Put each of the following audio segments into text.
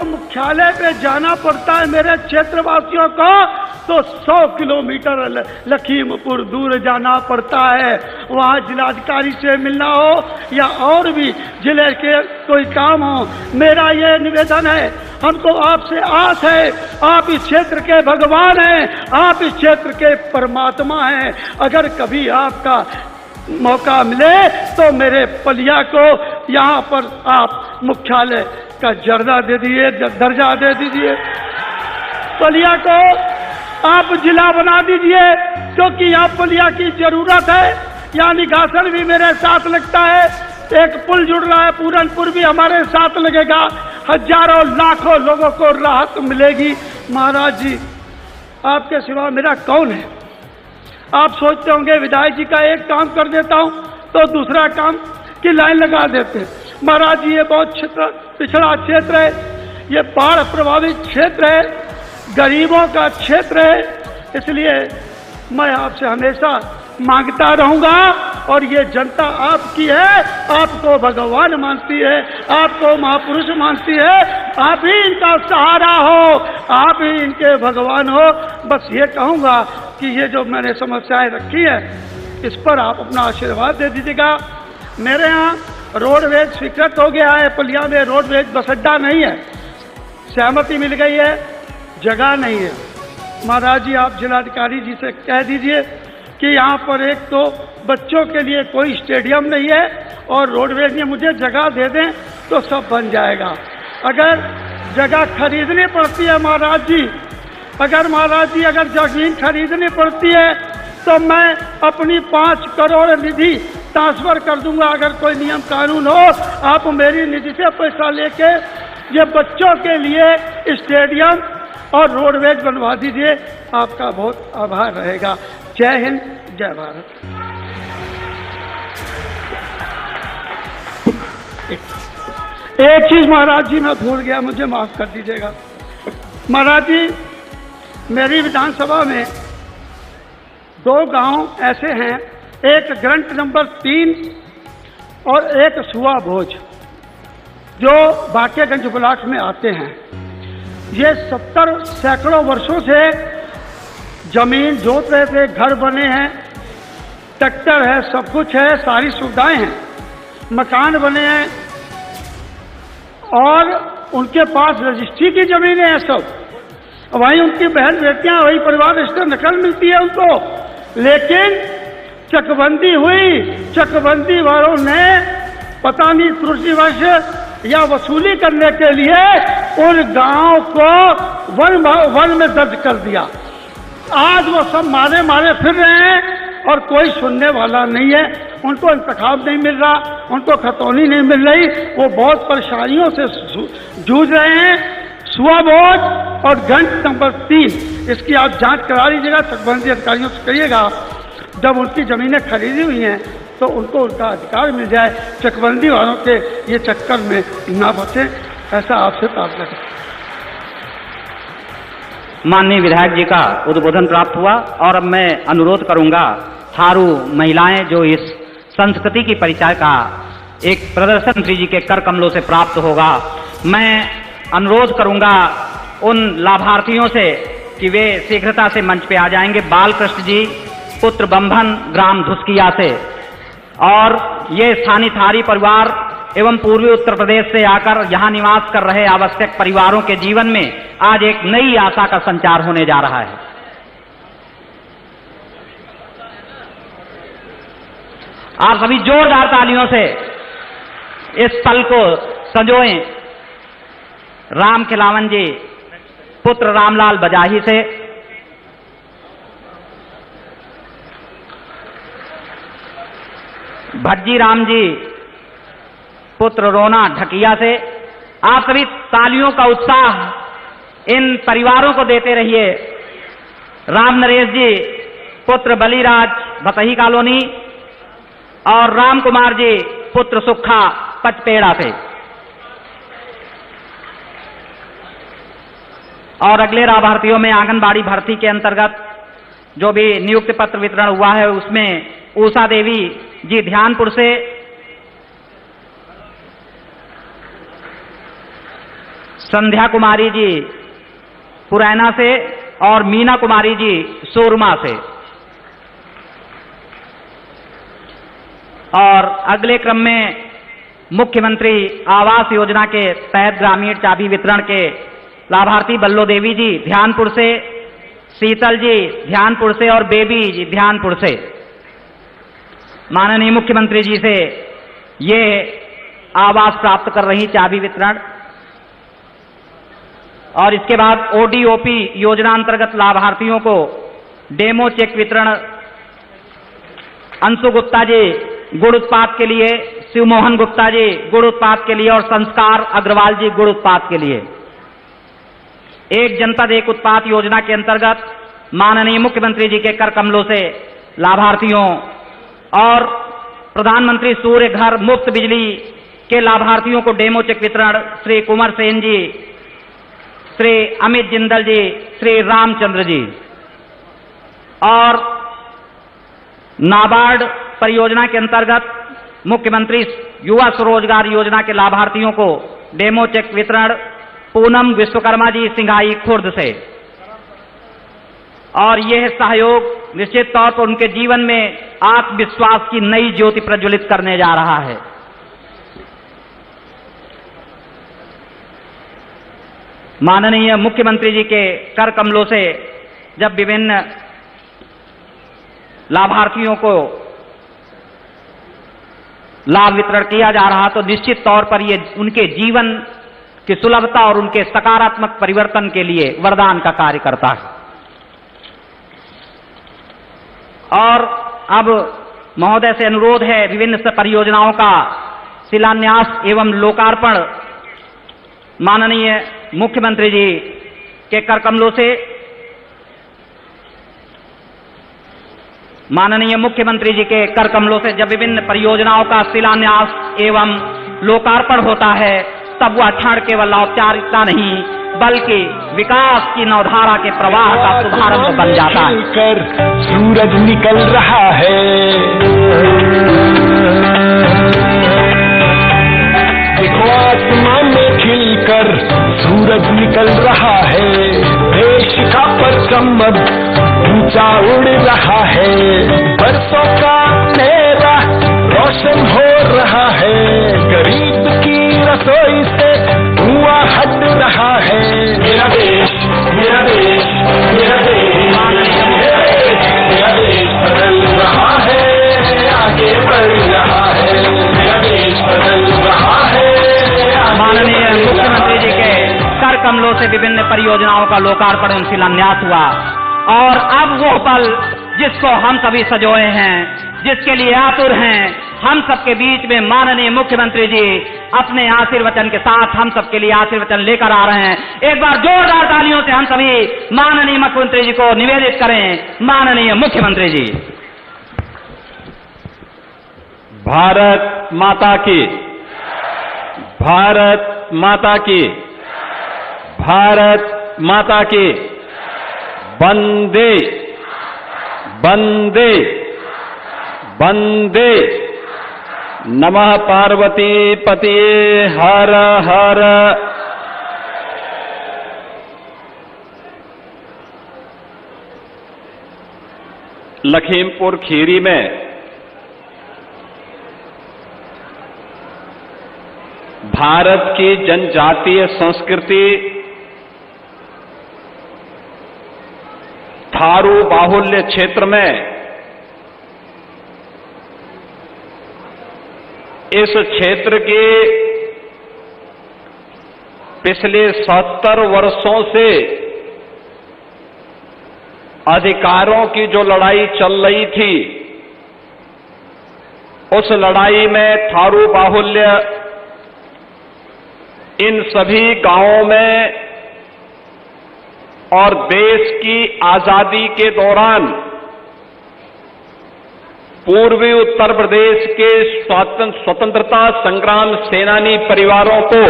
मुख्यालय पे जाना पड़ता है मेरे क्षेत्रवासियों को, तो 100 किलोमीटर लखीमपुर दूर जाना पड़ता है। वहाँ जिलाधिकारी से मिलना हो या और भी जिले के कोई काम हो, मेरा ये निवेदन है, हमको आपसे आस है, आप इस क्षेत्र के भगवान हैं, आप इस क्षेत्र के परमात्मा हैं। अगर कभी आपका मौका मिले तो मेरे पलिया को यहाँ पर आप मुख्यालय का दर्जा दे दीजिए, दर्जा दे दीजिए। पलिया को आप जिला बना दीजिए, क्योंकि यहाँ पलिया की जरूरत है। यहाँ निगासन भी मेरे साथ लगता है, एक पुल जुड़ रहा है, पूरनपुर भी हमारे साथ लगेगा, हजारों लाखों लोगों को राहत मिलेगी। महाराज जी, आपके सिवा मेरा कौन है? आप सोचते होंगे विधायक जी का एक काम कर देता हूं तो दूसरा काम की लाइन लगा देते। महाराज जी, ये बहुत पिछड़ा क्षेत्र है, ये बाढ़ प्रभावित क्षेत्र है, गरीबों का क्षेत्र है, इसलिए मैं आपसे हमेशा मांगता रहूंगा। और ये जनता आपकी है, आपको भगवान मानती है, आपको महापुरुष मानती है, आप ही इनका सहारा हो, आप ही इनके भगवान हो। बस ये कहूंगा कि ये जो मैंने समस्याएं रखी है, इस पर आप अपना आशीर्वाद दे दीजिएगा। मेरे यहाँ रोडवेज स्वीकृत हो गया है, पलिया में रोडवेज बस अड्डा नहीं है, सहमति मिल गई है, जगह नहीं है। महाराज जी, आप जिलाधिकारी जी से कह दीजिए कि यहाँ पर एक तो बच्चों के लिए कोई स्टेडियम नहीं है और रोडवेज में मुझे जगह दे दें तो सब बन जाएगा। अगर जगह खरीदनी पड़ती है महाराज जी, अगर महाराज जी अगर जमीन खरीदनी पड़ती है तो मैं अपनी 5 करोड़ निधि ट्रांसफर कर दूंगा। अगर कोई नियम कानून हो, आप मेरी निधि से पैसा लेके ये बच्चों के लिए स्टेडियम और रोडवेज बनवा दीजिए, आपका बहुत आभार रहेगा। जय हिंद, जय भारत। एक चीज महाराज जी मैं भूल गया, मुझे माफ कर दीजिएगा। महाराज जी, मेरी विधानसभा में 2 गांव ऐसे हैं, एक ग्रंट नंबर 3 और एक सुआ भोज, जो बाकेगंज ब्लॉक में आते हैं। ये 70 सैकड़ों वर्षों से जमीन जोत रहे थे, घर बने हैं, ट्रैक्टर है, सब कुछ है, सारी सुविधाएं हैं, मकान बने हैं और उनके पास रजिस्ट्री की जमीनें हैं सब। वहीं उनकी बहन बेटियां, वही परिवार रिश्ते नकल मिलती है उनको। लेकिन चकबंदी हुई, चकबंदी वालों ने पता नहीं त्रुटिवश या वसूली करने के लिए उन गांव को वन में दर्ज कर दिया। आज वो सब मारे मारे फिर रहे हैं और कोई सुनने वाला नहीं है। उनको इंतखाब नहीं मिल रहा, उनको खतौनी नहीं मिल रही, वो बहुत परेशानियों से जूझ रहे हैं। सुआ भोज और ग्रंट नंबर 3, इसकी आप जांच करा लीजिएगा, चकबंदी अधिकारियों से कहिएगा, जब उनकी जमीनें खरीदी हुई हैं तो उनको उनका अधिकार मिल जाए, चकबंदी वालों के ये चक्कर में ना फंसे, ऐसा आपसे प्रार्थना करता हूं। माननीय विधायक जी का उद्बोधन प्राप्त हुआ और अब मैं अनुरोध करूंगा, थारू महिलाएं जो इस संस्कृति की परिचय का एक प्रदर्शन श्री जी के कर कमलों से प्राप्त होगा, मैं अनुरोध करूंगा उन लाभार्थियों से कि वे शीघ्रता से मंच पे आ जाएंगे। बालकृष्ण जी पुत्र बंभन ग्राम धुस्किया से, और ये स्थानीय थारी परिवार एवं पूर्वी उत्तर प्रदेश से आकर यहाँ निवास कर रहे आवश्यक परिवारों के जीवन में आज एक नई आशा का संचार होने जा रहा है। आप सभी जोरदार तालियों से इस पल को संजोएं। राम खिलावन जी पुत्र रामलाल बजाही से, भज्जी राम जी पुत्र रोना ढकिया से, आप सभी तालियों का उत्साह इन परिवारों को देते रहिए। राम नरेश जी पुत्र बलिराज भतही कॉलोनी और राम कुमार जी पुत्र सुखा पचपेड़ा से। और अगले लाभार्थियों में आंगनबाड़ी भर्ती के अंतर्गत जो भी नियुक्ति पत्र वितरण हुआ है उसमें उषा देवी जी ध्यानपुर से, संध्या कुमारी जी पुरैना से और मीना कुमारी जी सोरमा से। और अगले क्रम में मुख्यमंत्री आवास योजना के तहत ग्रामीण चाबी वितरण के लाभार्थी बल्लो देवी जी ध्यानपुर से, शीतल जी ध्यानपुर से और बेबी जी ध्यानपुर से माननीय मुख्यमंत्री जी से ये आवास प्राप्त कर रही चाबी वितरण। और इसके बाद ओडीओपी योजना अंतर्गत लाभार्थियों को डेमो चेक वितरण अंशु गुप्ता जी गुड़ उत्पाद के लिए, शिवमोहन गुप्ता जी गुड़ उत्पाद के लिए और संस्कार अग्रवाल जी गुड़ उत्पाद के लिए। एक जनपद एक उत्पाद योजना के अंतर्गत माननीय मुख्यमंत्री जी के कर कमलों से लाभार्थियों और प्रधानमंत्री सूर्य घर मुफ्त बिजली के लाभार्थियों को डेमो चेक वितरण श्री कुंवर सेन जी, श्री अमित जिंदल जी, श्री रामचंद्र जी। और नाबार्ड परियोजना के अंतर्गत मुख्यमंत्री युवा स्वरोजगार योजना के लाभार्थियों को डेमो चेक वितरण पूनम विश्वकर्मा जी सिंघाई खुर्द से। और यह सहयोग निश्चित तौर पर उनके जीवन में आत्मविश्वास की नई ज्योति प्रज्वलित करने जा रहा है। माननीय मुख्यमंत्री जी के कर कमलों से जब विभिन्न लाभार्थियों को लाभ वितरण किया जा रहा तो निश्चित तौर पर ये उनके जीवन की सुलभता और उनके सकारात्मक परिवर्तन के लिए वरदान का कार्य करता है। और अब महोदय से अनुरोध है विभिन्न परियोजनाओं का शिलान्यास एवं लोकार्पण माननीय मुख्यमंत्री जी के कर कमलों से। माननीय मुख्यमंत्री जी के कर कमलों से जब विभिन्न परियोजनाओं का शिलान्यास एवं लोकार्पण होता है तब वह क्षण केवल औपचारिकता नहीं बल्कि विकास की नवधारा के प्रवाह का शुभारंभ बन जाता है। सूरज निकल रहा है, देखो आसमान में खिलकर सूरज निकल रहा है, देश का परचम अब ऊंचा उड़ रहा है, बरसों का अंधेरा रोशन हो रहा है, गरीब की रसोई से धुआं हट रहा है। मेरा देश, मेरा देश, मेरा देश, मेरा देश बदल रहा है, आगे बढ़ रहा है, मेरा देश बदल रहा है। माननीय मुख्यमंत्री जी के कर कमलों से विभिन्न परियोजनाओं का लोकार्पण एवं शिलान्यास हुआ और अब वो पल जिसको हम सभी सजोए हैं, जिसके लिए आतुर हैं, हम सबके बीच में माननीय मुख्यमंत्री जी अपने आशीर्वचन के साथ हम सबके लिए आशीर्वचन लेकर आ रहे हैं। एक बार जोरदार तालियों से हम सभी माननीय मुख्यमंत्री जी को निवेदित करें। माननीय मुख्यमंत्री जी। भारत माता की, भारत माता की, भारत माता की। वंदे वंदे वंदे। नमः पार्वती पतिये हर हर। लखीमपुर खीरी में भारत की जनजातीय संस्कृति थारू बाहुल्य क्षेत्र में इस क्षेत्र के पिछले 70 वर्षों से अधिकारों की जो लड़ाई चल रही थी, उस लड़ाई में थारू बाहुल्य इन सभी गांवों में और देश की आजादी के दौरान पूर्वी उत्तर प्रदेश के स्वतंत्रता संग्राम सेनानी परिवारों को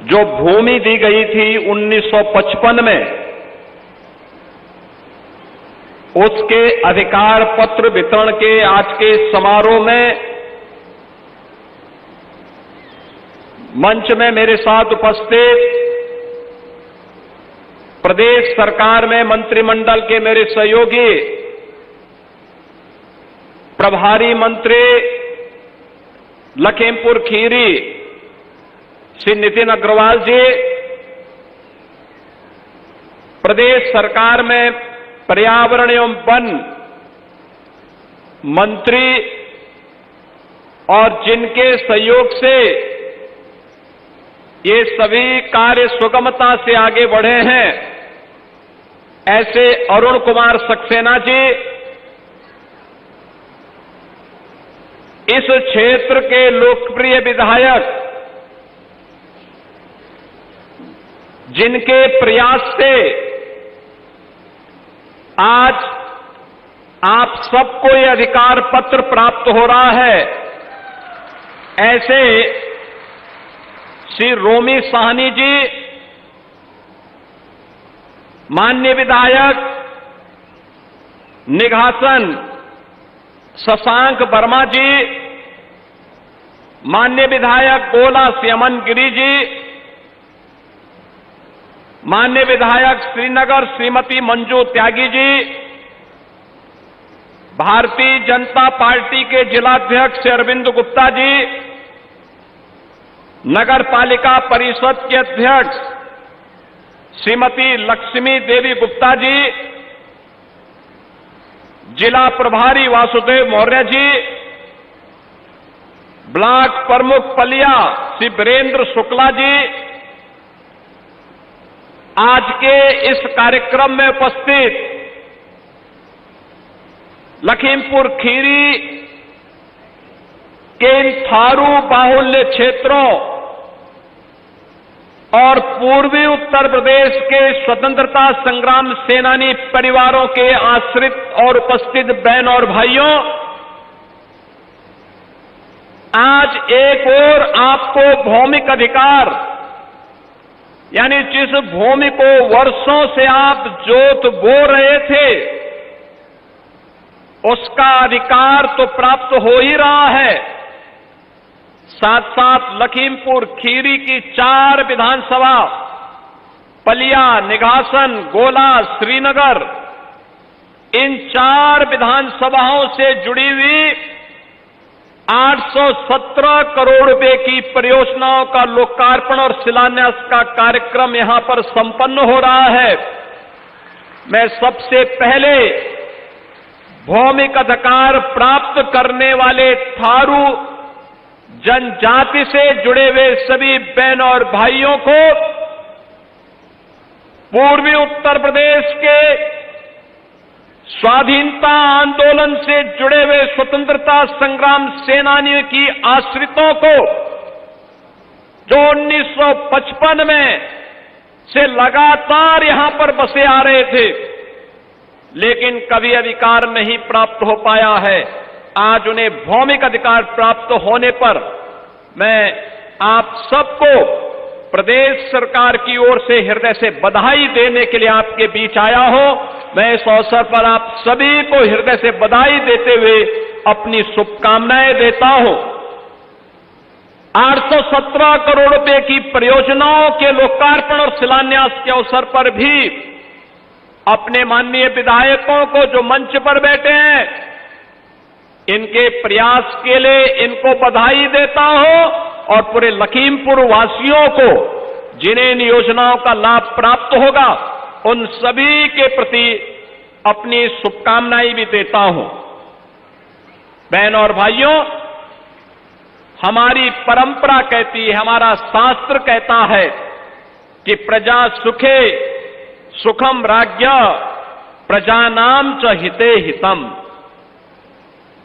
जो भूमि दी गई थी 1955 में, उसके अधिकार पत्र वितरण के आज के समारोह में मंच में मेरे साथ उपस्थित प्रदेश सरकार में मंत्रिमंडल के मेरे सहयोगी प्रभारी मंत्री लखीमपुर खीरी श्री नितिन अग्रवाल जी, प्रदेश सरकार में पर्यावरण एवं वन मंत्री और जिनके सहयोग से ये सभी कार्य सुगमता से आगे बढ़े हैं, ऐसे अरुण कुमार सक्सेना जी, इस क्षेत्र के लोकप्रिय विधायक जिनके प्रयास से आज आप सबको ये अधिकार पत्र प्राप्त हो रहा है, ऐसे श्री रोमी साहनी जी, माननीय विधायक निघासन शशांक वर्मा जी, माननीय विधायक गोला श्यामन गिरी जी, माननीय विधायक श्रीनगर श्रीमती मंजू त्यागी जी, भारतीय जनता पार्टी के जिलाध्यक्ष अरविंद गुप्ता जी, नगर पालिका परिषद के अध्यक्ष श्रीमती लक्ष्मी देवी गुप्ता जी, जिला प्रभारी वासुदेव मौर्य जी, ब्लॉक प्रमुख पलिया श्री वीरेंद्र शुक्ला जी, आज के इस कार्यक्रम में उपस्थित लखीमपुर खीरी के इन थारू बाहुल्य क्षेत्रों और पूर्वी उत्तर प्रदेश के स्वतंत्रता संग्राम सेनानी परिवारों के आश्रित और उपस्थित बहन और भाइयों, आज एक और आपको भौमिक अधिकार, यानी जिस भूमि को वर्षों से आप जोत बो रहे थे, उसका अधिकार तो प्राप्त हो ही रहा है, साथ साथ लखीमपुर खीरी की 4 विधानसभा पलिया, निघासन, गोला, श्रीनगर, इन 4 विधानसभाओं से जुड़ी हुई 817 करोड़ रुपए की परियोजनाओं का लोकार्पण और शिलान्यास का कार्यक्रम यहां पर संपन्न हो रहा है। मैं सबसे पहले भौमिक अधिकार प्राप्त करने वाले थारू जनजाति से जुड़े हुए सभी बहन और भाइयों को, पूर्वी उत्तर प्रदेश के स्वाधीनता आंदोलन से जुड़े हुए स्वतंत्रता संग्राम सेनानियों की आश्रितों को, जो 1955 में से लगातार यहां पर बसे आ रहे थे, लेकिन कभी अधिकार नहीं प्राप्त हो पाया है, आज उन्हें भौमिक अधिकार प्राप्त होने पर मैं आप सबको प्रदेश सरकार की ओर से हृदय से बधाई देने के लिए आपके बीच आया हूं। मैं इस अवसर पर आप सभी को हृदय से बधाई देते हुए अपनी शुभकामनाएं देता हूं। 817 करोड़ रुपए की परियोजनाओं के लोकार्पण और शिलान्यास के अवसर पर भी अपने माननीय विधायकों को जो मंच पर बैठे हैं, इनके प्रयास के लिए इनको बधाई देता हूं और पूरे लखीमपुर वासियों को जिन्हें इन योजनाओं का लाभ प्राप्त होगा, उन सभी के प्रति अपनी शुभकामनाएं भी देता हूं। बहन और भाइयों, हमारी परंपरा कहती है, हमारा शास्त्र कहता है कि प्रजा सुखे सुखम राज्ञ प्रजानाम च हिते हितम,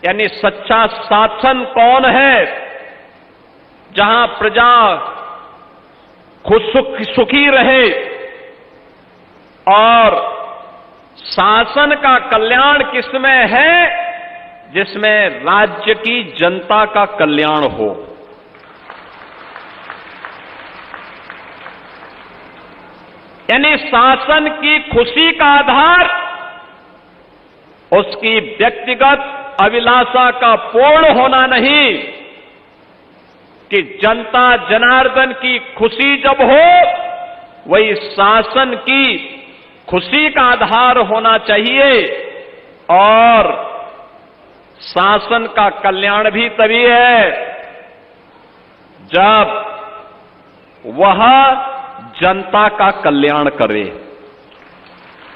यानी सच्चा शासन कौन है? जहां प्रजा खुद सुखी रहे और शासन का कल्याण किसमें है? जिसमें राज्य की जनता का कल्याण हो। यानी शासन की खुशी का आधार उसकी व्यक्तिगत अभिलाषा का पूर्ण होना नहीं, कि जनता जनार्दन की खुशी जब हो वही शासन की खुशी का आधार होना चाहिए। और शासन का कल्याण भी तभी है जब वह जनता का कल्याण करे।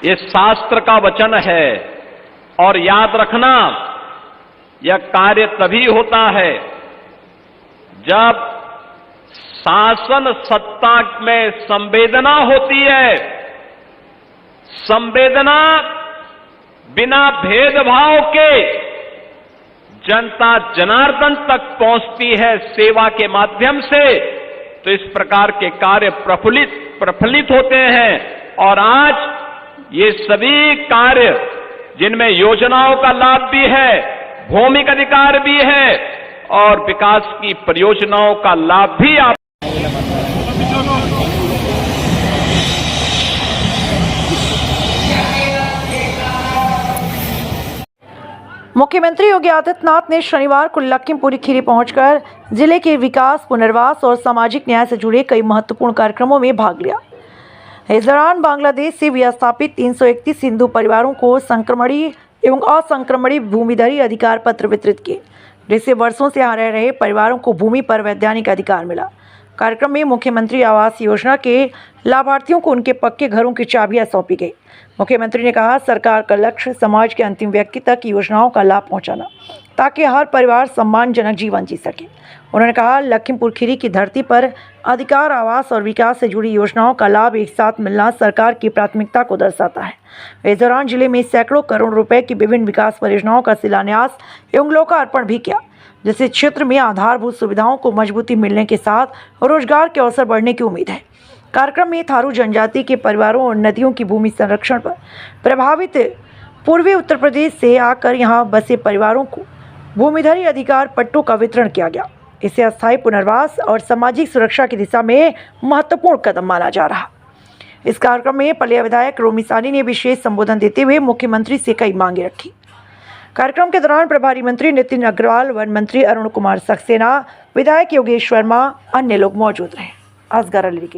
ये शास्त्र का वचन है। और याद रखना, यह कार्य तभी होता है जब शासन सत्ता में संवेदना होती है। संवेदना बिना भेदभाव के जनता जनार्दन तक पहुंचती है सेवा के माध्यम से, तो इस प्रकार के कार्य प्रफुल्लित होते हैं। और आज ये सभी कार्य जिनमें योजनाओं का लाभ भी है, भौमिक अधिकार भी है और विकास की परियोजनाओं का लाभ भी आप मुख्यमंत्री योगी आदित्यनाथ ने शनिवार को लखीमपुर खीरी पहुंचकर जिले के विकास, पुनर्वास और सामाजिक न्याय से जुड़े कई महत्वपूर्ण कार्यक्रमों में भाग लिया। इस दौरान बांग्लादेश से विस्थापित 331 हिंदू परिवारों को संक्रमणी एवं असंक्रमणी भूमिधरी अधिकार पत्र वितरित किए, जिससे वर्षों से यहाँ रह रहे परिवारों को भूमि पर वैधानिक अधिकार मिला। कार्यक्रम में मुख्यमंत्री आवास योजना के लाभार्थियों को उनके पक्के घरों की चाबियां सौंपी गई। मुख्यमंत्री ने कहा, सरकार का लक्ष्य समाज के अंतिम व्यक्ति तक योजनाओं का लाभ पहुंचाना, ताकि हर परिवार सम्मानजनक जीवन जी सके। उन्होंने कहा, लखीमपुर खीरी की धरती पर अधिकार, आवास और विकास से जुड़ी योजनाओं का लाभ एक साथ मिलना सरकार की प्राथमिकता को दर्शाता है। इस दौरान जिले में सैकड़ों करोड़ रुपए की विभिन्न विकास परियोजनाओं का शिलान्यास एवं लोकार्पण भी किया, जिससे क्षेत्र में आधारभूत सुविधाओं को मजबूती मिलने के साथ रोजगार के अवसर बढ़ने की उम्मीद है। कार्यक्रम में थारू जनजाति के परिवारों और नदियों की भूमि संरक्षण पर प्रभावित पूर्वी उत्तर प्रदेश से आकर यहां बसे परिवारों को भूमिधरी अधिकार पट्टों का वितरण किया गया। इसे अस्थायी पुनर्वास और सामाजिक सुरक्षा की दिशा में महत्वपूर्ण कदम माना जा रहा। इस कार्यक्रम में पलिया विधायक रोमी सानी ने विशेष संबोधन देते हुए मुख्यमंत्री से कई मांगे रखी। कार्यक्रम के दौरान प्रभारी मंत्री नितिन अग्रवाल, वन मंत्री अरुण कुमार सक्सेना, विधायक योगेश वर्मा, अन्य लोग मौजूद रहे। असगर अली की